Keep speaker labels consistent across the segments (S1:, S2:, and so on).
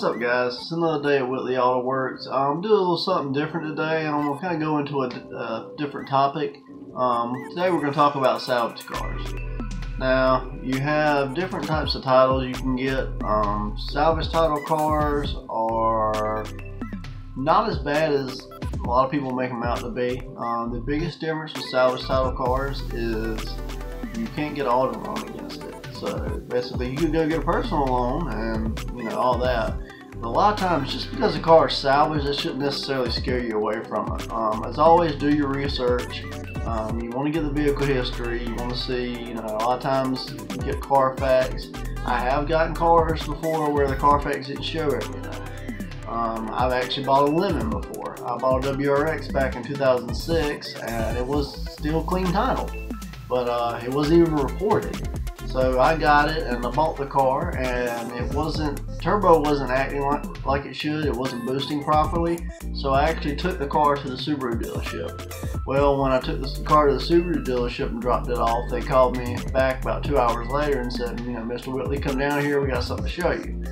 S1: What's up, guys? It's another day at Whitley Auto Works. I'm doing a little something different today. I'm going to kind of go into a different topic. Today we're going to talk about salvage cars. Now, you have different types of titles you can get. Salvage title cars are not as bad as a lot of people make them out to be. The biggest difference with salvage title cars is you can't get auto loan against it. So basically, you could go get a personal loan and all that. But a lot of times, just because a car is salvaged, it shouldn't necessarily scare you away from it. As always, do your research. You want to get the vehicle history. You want to see, a lot of times you get Carfax. I have gotten cars before where the Carfax didn't show everything. I've actually bought a Lemon before. I bought a WRX back in 2006, and it was still clean title, but it wasn't even reported. So I got it and I bought the car, and turbo wasn't acting like it should. It wasn't boosting properly. So I actually took the car to the Subaru dealership. Well, when I took the car to the Subaru dealership and dropped it off, they called me back about 2 hours later and said, Mr. Whitley, come down here, we got something to show you.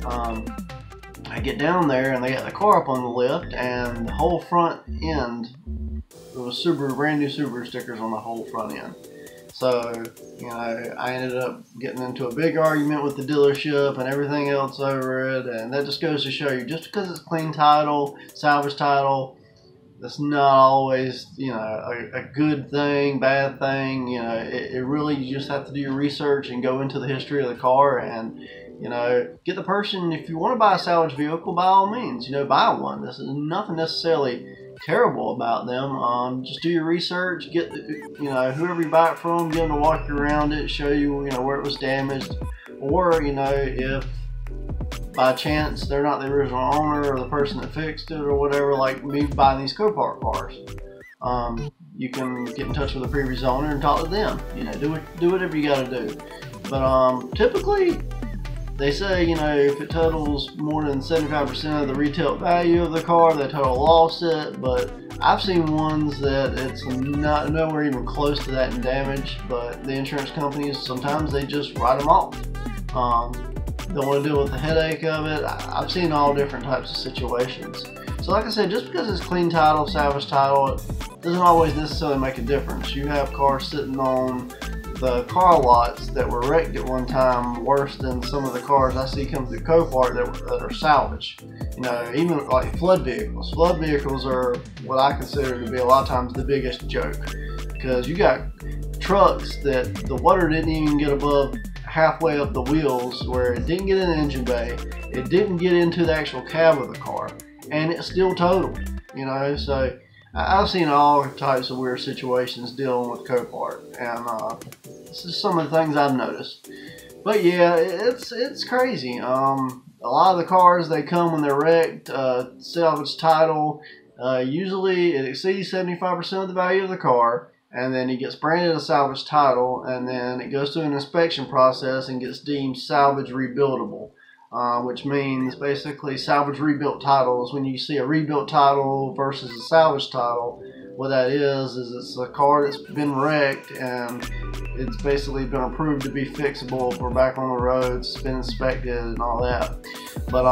S1: I get down there and they got the car up on the lift, and the whole front end, there was brand new Subaru stickers on the whole front end. So, I ended up getting into a big argument with the dealership and everything else over it, and that just goes to show you, just because it's clean title, salvage title, that's not always, a good thing, bad thing. It really, you just have to do your research and go into the history of the car and, get the person. If you want to buy a salvage vehicle, by all means, buy one. This is nothing necessarily terrible about them. Just do your research, get whoever you buy it from, get them to walk you around it, show you where it was damaged, or if by chance they're not the original owner or the person that fixed it or whatever, like me buying these Copart cars, you can get in touch with the previous owner and talk to them. Do whatever you got to do. But typically they say, if it totals more than 75% of the retail value of the car, they total loss it. But I've seen ones that it's not nowhere even close to that in damage, but the insurance companies, sometimes they just write them off. Don't want to deal with the headache of it. I've seen all different types of situations. So like I said, just because it's clean title, salvage title, it doesn't always necessarily make a difference. You have cars sitting on the car lots that were wrecked at one time worse than some of the cars I see come through Copart that are salvaged. Even like flood vehicles. Flood vehicles are what I consider to be a lot of times the biggest joke, because you got trucks that the water didn't even get above halfway up the wheels, where it didn't get in the engine bay, it didn't get into the actual cab of the car, and it still totaled. So I've seen all types of weird situations dealing with Copart, and this is some of the things I've noticed. But yeah, it's crazy. A lot of the cars, they come when they're wrecked, salvage title, usually it exceeds 75% of the value of the car, and then it gets branded a salvage title, and then it goes through an inspection process and gets deemed salvage rebuildable. Which means basically salvage rebuilt titles. When you see a rebuilt title versus a salvage title, what that is it's a car that's been wrecked and it's basically been approved to be fixable for back on the roads, been inspected and all that. But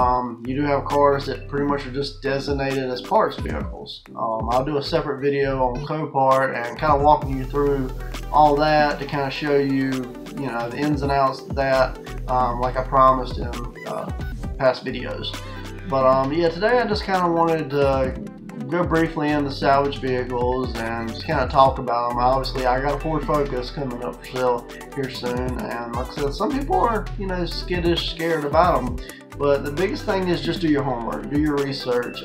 S1: you do have cars that pretty much are just designated as parts vehicles. I'll do a separate video on Copart and kind of walking you through all that to kind of show you, the ins and outs of that, like I promised in past videos. But yeah, today I just kind of wanted to go briefly into salvage vehicles and just kind of talk about them. Obviously, I got a Ford Focus coming up for sale here soon, and like I said, some people are, skittish, scared about them. But the biggest thing is just do your homework, do your research.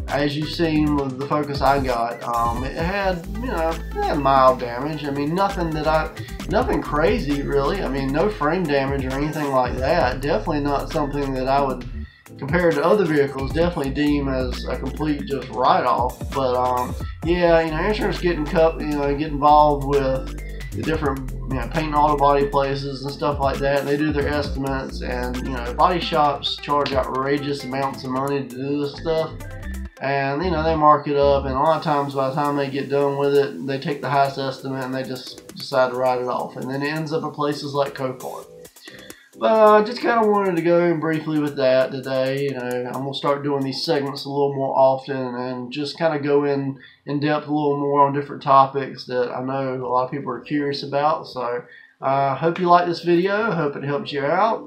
S1: As you've seen with the Focus I got, it had, it had mild damage. I mean, nothing crazy really. I mean, no frame damage or anything like that. Definitely not something that I would, compared to other vehicles, definitely deem as a complete just write-off. But yeah, insurance get involved with the different paint auto body places and stuff like that, and they do their estimates, and body shops charge outrageous amounts of money to do this stuff. And they mark it up, and a lot of times by the time they get done with it, they take the highest estimate and they just decide to write it off, and then it ends up at places like Copart. But I just kind of wanted to go in briefly with that today. You know, I'm going to start doing these segments a little more often and just kind of go in depth a little more on different topics that I know a lot of people are curious about. So I hope you like this video. I hope it helps you out.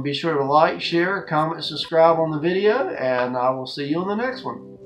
S1: Be sure to like, share, comment, subscribe on the video, and I will see you on the next one.